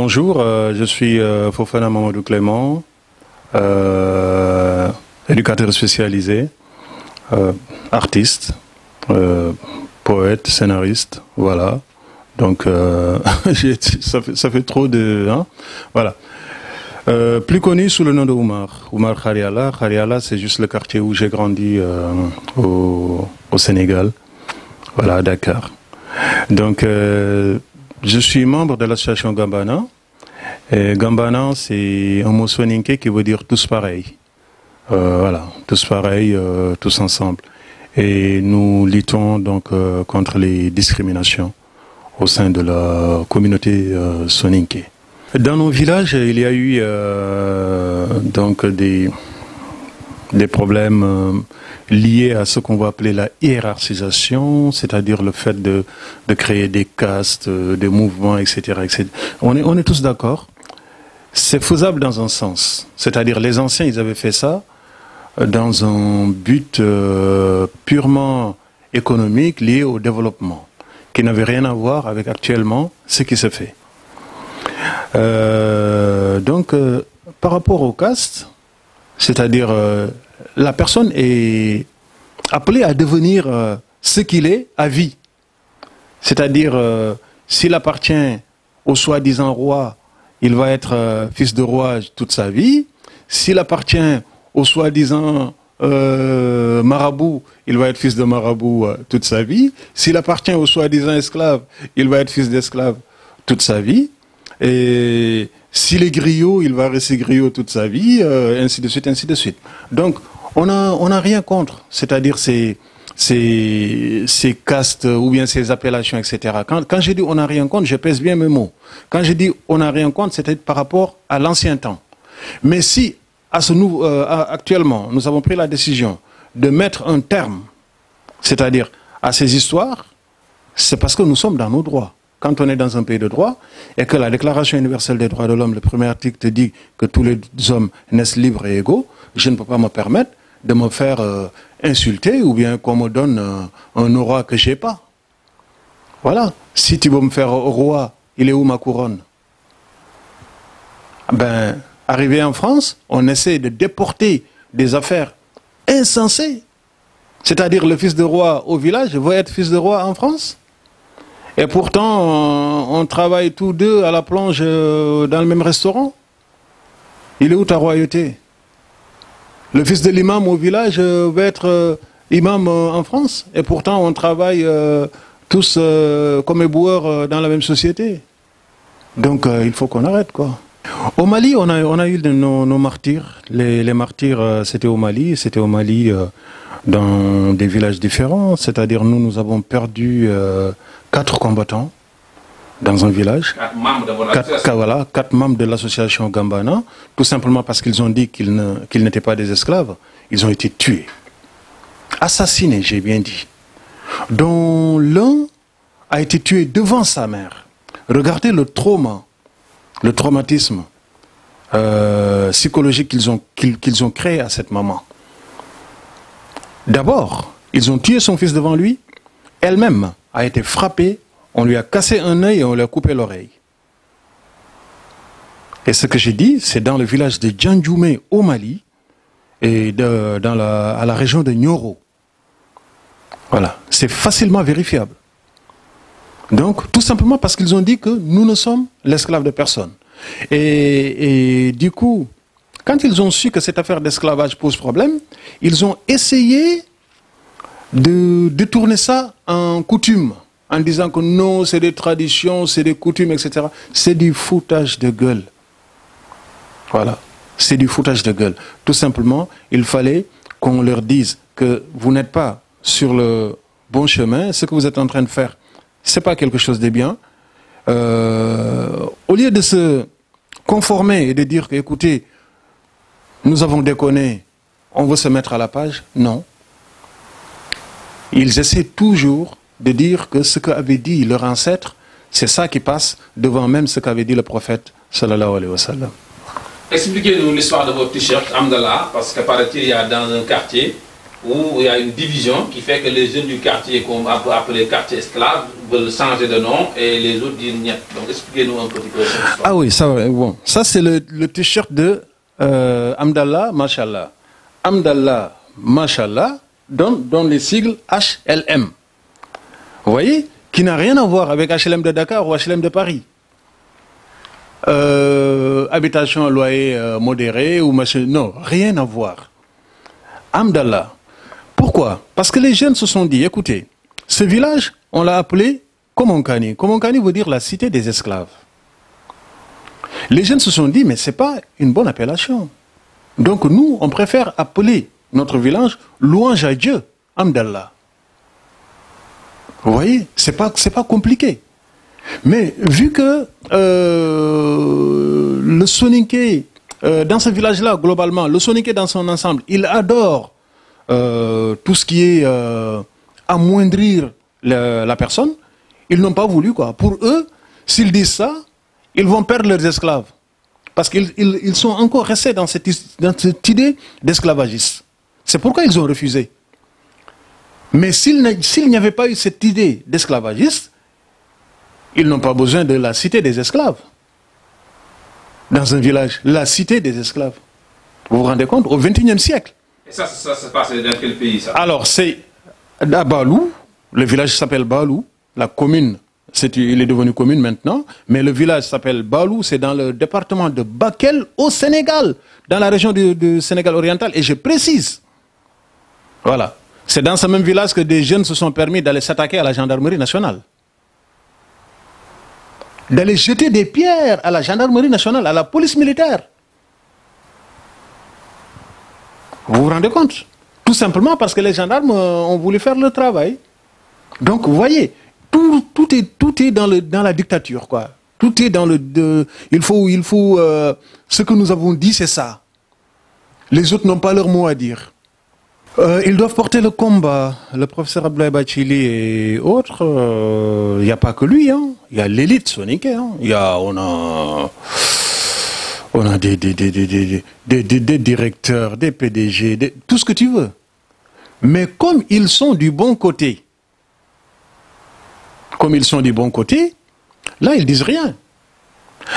Bonjour, je suis Fofana Mamadou Clément, éducateur spécialisé, artiste, poète, scénariste, voilà. Donc, ça fait trop de... Hein, voilà. Plus connu sous le nom de Oumar Khariala. Khariala, c'est juste le quartier où j'ai grandi au Sénégal, voilà, à Dakar. Donc, je suis membre de l'association Gambana. Et Gambana, c'est un mot soninké qui veut dire tous pareils. Voilà, tous pareils, tous ensemble. Et nous luttons donc contre les discriminations au sein de la communauté soninké. Dans nos villages, il y a eu donc des problèmes liés à ce qu'on va appeler la hiérarchisation, c'est-à-dire le fait de créer des castes, des mouvements, etc., etc. On est tous d'accord. C'est faisable dans un sens. C'est-à-dire les anciens, ils avaient fait ça dans un but purement économique lié au développement, qui n'avait rien à voir avec actuellement ce qui se fait. Donc, par rapport aux castes, c'est-à-dire la personne est appelée à devenir ce qu'il est à vie. C'est-à-dire, s'il appartient au soi-disant roi, il va être fils de roi toute sa vie. S'il appartient au soi-disant marabout, il va être fils de marabout toute sa vie. S'il appartient au soi-disant esclave, il va être fils d'esclave toute sa vie. Et s'il est griot, il va rester griot toute sa vie, ainsi de suite, ainsi de suite. Donc, on n'a rien contre, c'est-à-dire ces castes ou bien ces appellations, etc. Quand je dis on n'a rien contre, je pèse bien mes mots. Quand je dis on n'a rien contre, c'est par rapport à l'ancien temps. Mais si, actuellement, nous avons pris la décision de mettre un terme, c'est-à-dire à ces histoires, c'est parce que nous sommes dans nos droits. Quand on est dans un pays de droit et que la Déclaration universelle des droits de l'homme, le premier article te dit que tous les hommes naissent libres et égaux, je ne peux pas me permettre de me faire insulter ou bien qu'on me donne un aura que je n'ai pas. Voilà. Si tu veux me faire roi, il est où ma couronne? Ben, arrivé en France, on essaie de déporter des affaires insensées. C'est-à-dire le fils de roi au village veut être fils de roi en France. Et pourtant, on travaille tous deux à la plonge dans le même restaurant. Il est où ta royauté? Le fils de l'imam au village veut être imam en France. Et pourtant, on travaille tous comme éboueurs dans la même société. Donc, il faut qu'on arrête, quoi. Au Mali, on a eu nos martyrs. Les martyrs, c'était au Mali. C'était au Mali dans des villages différents. C'est-à-dire, nous avons perdu 4 combattants dans un village. 4 membres de votre association. Voilà, 4 membres de l'association Gambana, tout simplement parce qu'ils ont dit qu'ils n'étaient pas des esclaves. Ils ont été tués. Assassinés, j'ai bien dit. Dont l'un a été tué devant sa mère. Regardez le traumatisme psychologique qu'ils ont créé à cette maman. D'abord, ils ont tué son fils devant lui. Elle-même a été frappée, on lui a cassé un œil et on lui a coupé l'oreille. Et ce que j'ai dit, c'est dans le village de Djandjoumé au Mali et à la région de Nioro. Voilà, c'est facilement vérifiable. Donc, tout simplement parce qu'ils ont dit que nous ne sommes l'esclave de personne. Et du coup, quand ils ont su que cette affaire d'esclavage pose problème, ils ont essayé de détourner ça en coutume, en disant que non, c'est des traditions, c'est des coutumes, etc. C'est du foutage de gueule. Voilà, c'est du foutage de gueule. Tout simplement, il fallait qu'on leur dise que vous n'êtes pas sur le bon chemin, ce que vous êtes en train de faire, ce n'est pas quelque chose de bien. Au lieu de se conformer et de dire que, écoutez, nous avons déconné, on veut se mettre à la page, non. Ils essaient toujours de dire que ce qu'avait dit leur ancêtre, c'est ça qui passe devant même ce qu'avait dit le prophète, sallallahu alayhi wa sallam. Expliquez-nous l'histoire de votre t-shirt, Amdallah, parce que paraît-il, il y a dans un quartier où il y a une division qui fait que les jeunes du quartier, qu'on peut appeler quartier esclave, veulent changer de nom et les autres disent niet. Donc expliquez-nous un petit peu cette histoire. Ah oui, bon. Ça c'est le t-shirt de Amdallah Mashallah. Amdallah Mashallah donne les sigles HLM. Vous voyez, qui n'a rien à voir avec HLM de Dakar ou HLM de Paris. Habitation à loyer modéré ou machin, non, rien à voir. Amdallah. Pourquoi? Parce que les jeunes se sont dit, écoutez, ce village, on l'a appelé Komonkani. Komonkani veut dire la cité des esclaves. Les jeunes se sont dit, mais ce n'est pas une bonne appellation. Donc nous, on préfère appeler notre village Louange à Dieu, Amdallah. Vous voyez, c'est pas compliqué. Mais vu que le Soninké, dans ce village-là, globalement, le Soninké dans son ensemble, il adore tout ce qui est amoindrir la personne, ils n'ont pas voulu, quoi. Pour eux, s'ils disent ça, ils vont perdre leurs esclaves. Parce qu'ils sont encore restés dans cette idée d'esclavagiste. C'est pourquoi ils ont refusé. Mais s'il n'y avait pas eu cette idée d'esclavagiste, ils n'ont pas besoin de la cité des esclaves. Dans un village, la cité des esclaves. Vous vous rendez compte? Au XXIe siècle. Et ça se passe dans quel pays, ça? Alors, c'est à Balou. Le village s'appelle Balou. La commune, il est devenu commune maintenant. Mais le village s'appelle Balou. C'est dans le département de Bakel, au Sénégal. Dans la région du Sénégal oriental. Et je précise. Voilà. C'est dans ce même village que des jeunes se sont permis d'aller s'attaquer à la gendarmerie nationale. D'aller jeter des pierres à la gendarmerie nationale, à la police militaire. Vous vous rendez compte? Tout simplement parce que les gendarmes ont voulu faire le travail. Donc, vous voyez, tout est dans la dictature, quoi. Tout est dans il faut ce que nous avons dit, c'est ça. Les autres n'ont pas leur mot à dire. Ils doivent porter le combat. Le professeur Abdoulaye Bathily et autres, il n'y a pas que lui, hein. Il y a l'élite soninké, hein. On a des directeurs, des PDG, tout ce que tu veux. Mais comme ils sont du bon côté, là, ils disent rien.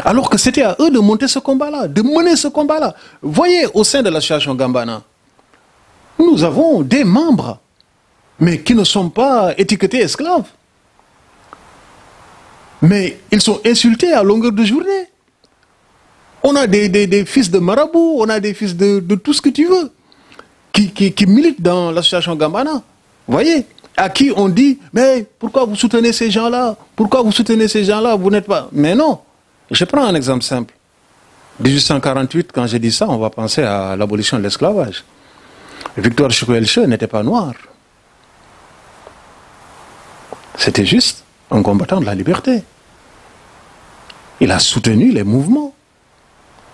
Alors que c'était à eux de monter ce combat-là, de mener ce combat-là. Voyez, au sein de l'association Gambana, nous avons des membres, mais qui ne sont pas étiquetés esclaves. Mais ils sont insultés à longueur de journée. On a des fils de marabout, on a des fils de tout ce que tu veux, qui militent dans l'association Gambana. Vous voyez, à qui on dit, mais pourquoi vous soutenez ces gens-là? Pourquoi vous soutenez ces gens-là? Vous n'êtes pas... Mais non. Je prends un exemple simple. 1848, quand je dis ça, on va penser à l'abolition de l'esclavage. Victor Chouelche n'était pas noir. C'était juste un combattant de la liberté. Il a soutenu les mouvements.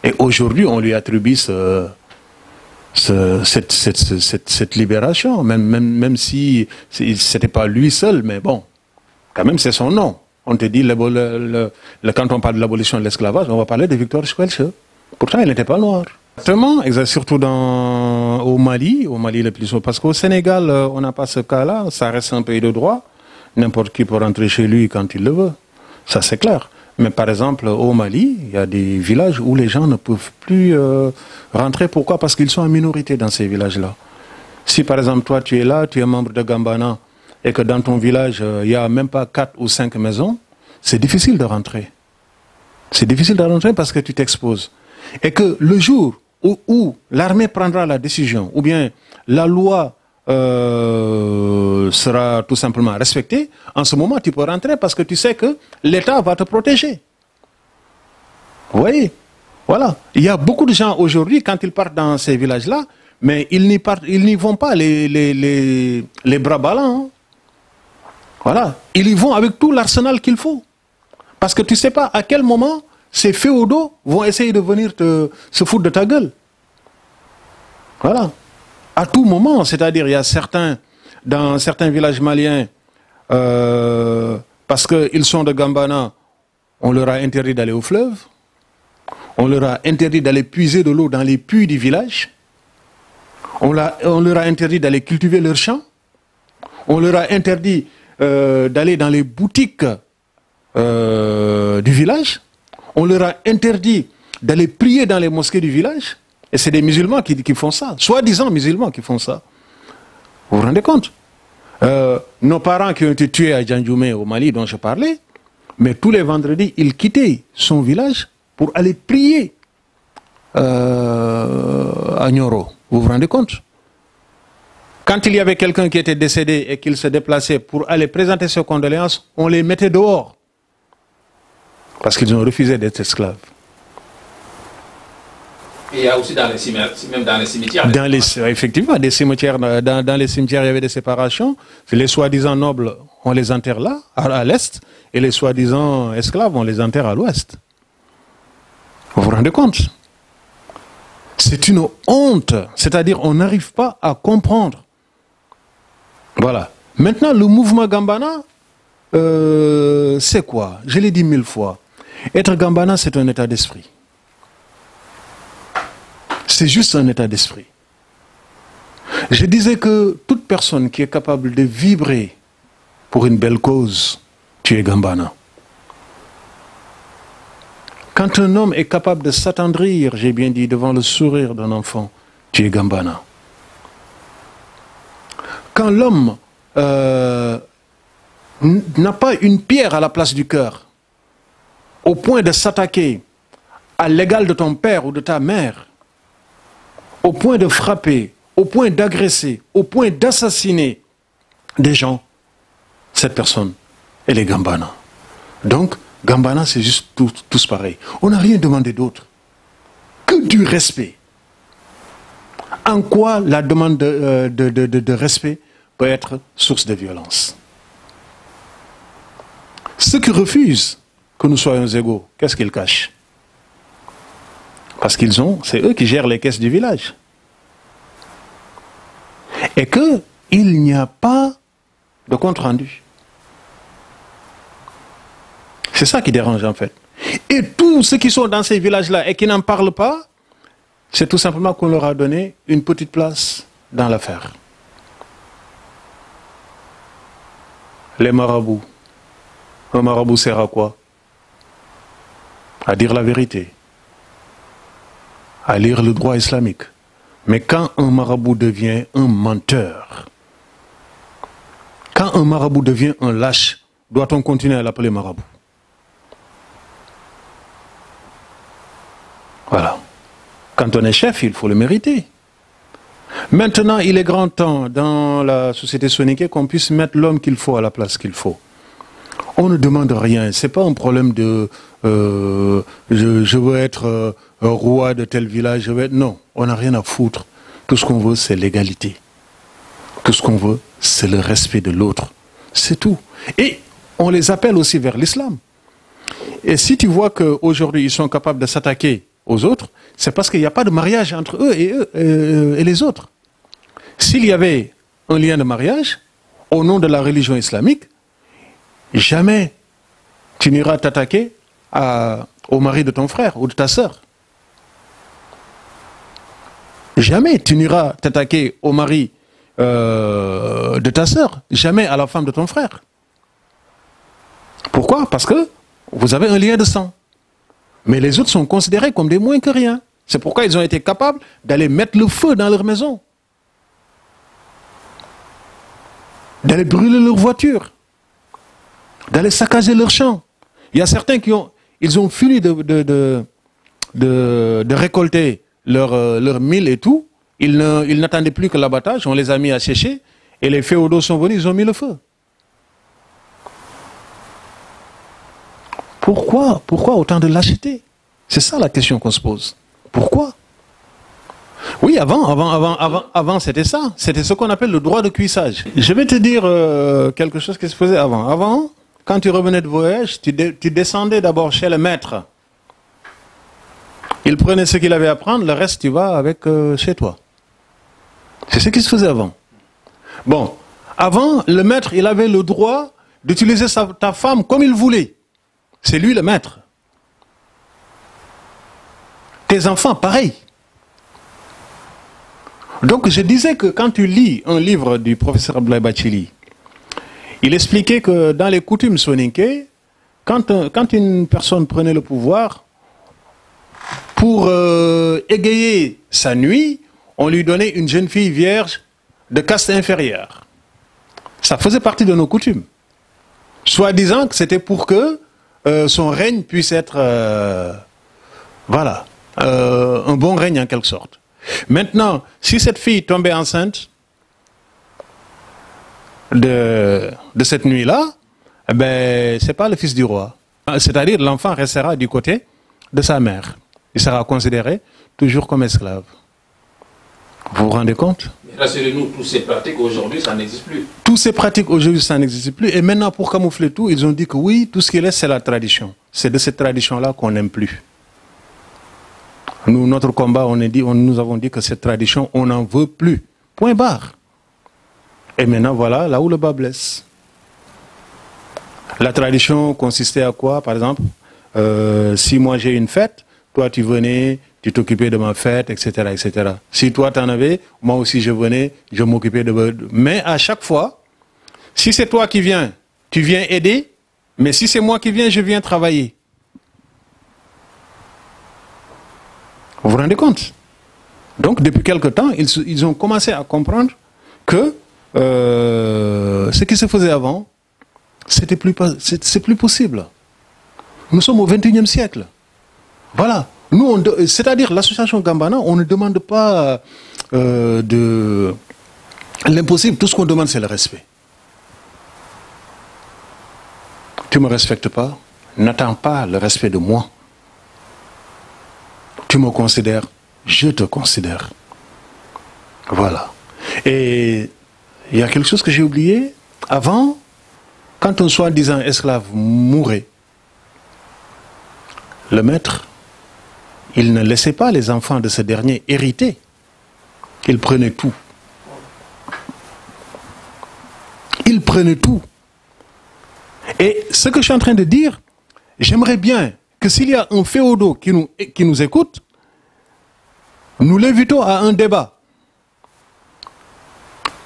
Et aujourd'hui, on lui attribue cette libération, même si ce n'était pas lui seul, mais bon, quand même c'est son nom. On te dit, quand on parle de l'abolition de l'esclavage, on va parler de Victor Chouelche. Pourtant, il n'était pas noir. Exactement, surtout au Mali le plus souvent. Parce qu'au Sénégal, on n'a pas ce cas-là, ça reste un pays de droit. N'importe qui peut rentrer chez lui quand il le veut. Ça, c'est clair. Mais par exemple, au Mali, il y a des villages où les gens ne peuvent plus rentrer. Pourquoi? Parce qu'ils sont en minorité dans ces villages-là. Si par exemple, toi, tu es là, tu es membre de Gambana, et que dans ton village, il n'y a même pas 4 ou 5 maisons, c'est difficile de rentrer. C'est difficile de rentrer parce que tu t'exposes. Et que le jour où l'armée prendra la décision, ou bien la loi sera tout simplement respectée, en ce moment, tu peux rentrer parce que tu sais que l'État va te protéger. Vous voyez? Voilà. Il y a beaucoup de gens aujourd'hui, quand ils partent dans ces villages-là, mais ils n'y vont pas les bras ballants. Hein. Voilà. Ils y vont avec tout l'arsenal qu'il faut. Parce que tu ne sais pas à quel moment ces féodaux vont essayer de venir se foutre de ta gueule. Voilà. À tout moment, c'est-à-dire il y a dans certains villages maliens, parce qu'ils sont de Gambana, on leur a interdit d'aller au fleuve, on leur a interdit d'aller puiser de l'eau dans les puits du village, on leur a interdit d'aller cultiver leurs champs, on leur a interdit d'aller dans les boutiques du village. On leur a interdit d'aller prier dans les mosquées du village. Et c'est des musulmans qui font ça, soi-disant musulmans qui font ça. Vous vous rendez compte? Nos parents qui ont été tués à Djandjoumé au Mali, dont je parlais, mais tous les vendredis, ils quittaient son village pour aller prier à Nioro. Vous vous rendez compte? Quand il y avait quelqu'un qui était décédé et qu'il se déplaçait pour aller présenter ses condoléances, on les mettait dehors. Parce qu'ils ont refusé d'être esclaves. Et il y a aussi dans les cimetières, même dans les cimetières. Effectivement, des cimetières, dans les cimetières, il y avait des séparations. Les soi-disant nobles, on les enterre là, à l'est, et les soi-disant esclaves, on les enterre à l'ouest. Vous vous rendez compte? C'est une honte. C'est-à-dire, on n'arrive pas à comprendre. Voilà. Maintenant, le mouvement Gambana, c'est quoi? Je l'ai dit 1000 fois. Être Gambana, c'est un état d'esprit. C'est juste un état d'esprit. Je disais que toute personne qui est capable de vibrer pour une belle cause, tu es Gambana. Quand un homme est capable de s'attendrir, j'ai bien dit, devant le sourire d'un enfant, tu es Gambana. Quand l'homme n'a pas une pierre à la place du cœur, au point de s'attaquer à l'égal de ton père ou de ta mère, au point de frapper, au point d'agresser, au point d'assassiner des gens, cette personne, elle est Gambana. Donc, Gambana, c'est juste tous pareils. On n'a rien demandé d'autre que du respect. En quoi la demande de respect peut être source de violence? Ceux qui refusent que nous soyons égaux, qu'est-ce qu'ils cachent? Parce c'est eux qui gèrent les caisses du village. Et qu'il n'y a pas de compte rendu. C'est ça qui dérange en fait. Et tous ceux qui sont dans ces villages-là et qui n'en parlent pas, c'est tout simplement qu'on leur a donné une petite place dans l'affaire. Les marabouts. Un marabout sert à quoi? À dire la vérité. À lire le droit islamique. Mais quand un marabout devient un menteur, quand un marabout devient un lâche, doit-on continuer à l'appeler marabout? Voilà. Quand on est chef, il faut le mériter. Maintenant, il est grand temps dans la société soninké qu'on puisse mettre l'homme qu'il faut à la place qu'il faut. On ne demande rien. Ce n'est pas un problème de je veux être roi de tel village. Non, on n'a rien à foutre. Tout ce qu'on veut, c'est l'égalité. Tout ce qu'on veut, c'est le respect de l'autre. C'est tout. Et on les appelle aussi vers l'islam. Et si tu vois qu'aujourd'hui, ils sont capables de s'attaquer aux autres, c'est parce qu'il n'y a pas de mariage entre eux et les autres. S'il y avait un lien de mariage, au nom de la religion islamique, jamais tu n'iras t'attaquer au mari de ton frère ou de ta sœur. Jamais tu n'iras t'attaquer au mari de ta sœur. Jamais à la femme de ton frère. Pourquoi? Parce que vous avez un lien de sang. Mais les autres sont considérés comme des moins que rien. C'est pourquoi ils ont été capables d'aller mettre le feu dans leur maison. D'aller brûler leur voiture. D'aller saccager leurs champs. Il y a certains ils ont fini de récolter leur mil et tout. Ils n'attendaient plus que l'abattage, on les a mis à sécher, et les féodaux sont venus, ils ont mis le feu. Pourquoi autant de lâcheté? C'est ça la question qu'on se pose. Pourquoi? Oui, avant c'était ça. C'était ce qu'on appelle le droit de cuissage. Je vais te dire quelque chose qui se faisait avant. Avant, quand tu revenais de voyage, tu descendais d'abord chez le maître. Il prenait ce qu'il avait à prendre, le reste tu vas avec chez toi. C'est ce qui se faisait avant. Bon, avant, le maître, il avait le droit d'utiliser ta femme comme il voulait. C'est lui le maître. Tes enfants, pareil. Donc je disais que quand tu lis un livre du professeur Abdoulaye Bathily, Il expliquait que dans les coutumes soninké, quand une personne prenait le pouvoir, pour égayer sa nuit, on lui donnait une jeune fille vierge de caste inférieure. Ça faisait partie de nos coutumes. Soi-disant que c'était pour que son règne puisse être voilà, un bon règne en quelque sorte. Maintenant, si cette fille tombait enceinte de cette nuit-là, eh ben, c'est pas le fils du roi. C'est-à-dire l'enfant restera du côté de sa mère. Il sera considéré toujours comme esclave. Vous vous rendez compte? Rassurez-nous, toutes ces pratiques aujourd'hui, ça n'existe plus. Toutes ces pratiques aujourd'hui, ça n'existe plus. Et maintenant, pour camoufler tout, ils ont dit que oui, tout ce qui reste, c'est la tradition. C'est de cette tradition-là qu'on n'aime plus. Nous, notre combat, nous avons dit que cette tradition, on n'en veut plus. Point barre. Et maintenant, voilà, là où le bas blesse. La tradition consistait à quoi, par exemple? Si moi j'ai une fête, toi tu venais, tu t'occupais de ma fête, etc., etc. Si toi t'en avais, moi aussi je venais, je m'occupais de... Mais à chaque fois, si c'est toi qui viens, tu viens aider, mais si c'est moi qui viens, je viens travailler. Vous vous rendez compte? Donc depuis quelque temps, ils ont commencé à comprendre que ce qui se faisait avant, c'est plus possible. Nous sommes au XXIe siècle. Voilà. Nous, c'est-à-dire l'association Gambana, on ne demande pas de l'impossible. Tout ce qu'on demande, c'est le respect. Tu ne me respectes pas, n'attends pas le respect de moi. Tu me considères, je te considère. Voilà. Et il y a quelque chose que j'ai oublié. Avant, quand un soi-disant esclave mourait, le maître, il ne laissait pas les enfants de ce dernier hériter. Il prenait tout. Il prenait tout. Et ce que je suis en train de dire, j'aimerais bien que s'il y a un féodaux qui nous écoute, nous l'invitons à un débat.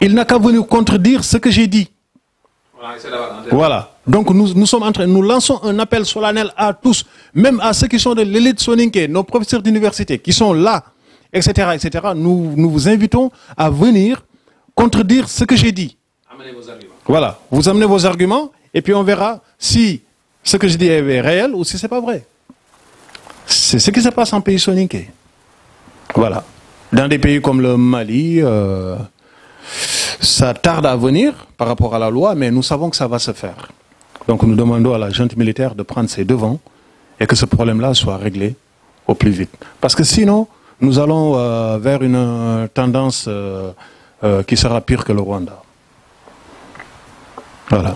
Il n'a qu'à venir contredire ce que j'ai dit. Voilà. Donc nous lançons un appel solennel à tous, même à ceux qui sont de l'élite soninké, nos professeurs d'université qui sont là, etc., etc. Nous vous invitons à venir contredire ce que j'ai dit. Amenez vos arguments. Voilà. Vous amenez vos arguments et puis on verra si ce que je dis est réel ou si c'est pas vrai. C'est ce qui se passe en pays soninké. Voilà. Dans des pays comme le Mali, ça tarde à venir par rapport à la loi, mais nous savons que ça va se faire. Donc nous demandons à la junte militaire de prendre ses devants et que ce problème-là soit réglé au plus vite. Parce que sinon, nous allons vers une tendance qui sera pire que le Rwanda. Voilà.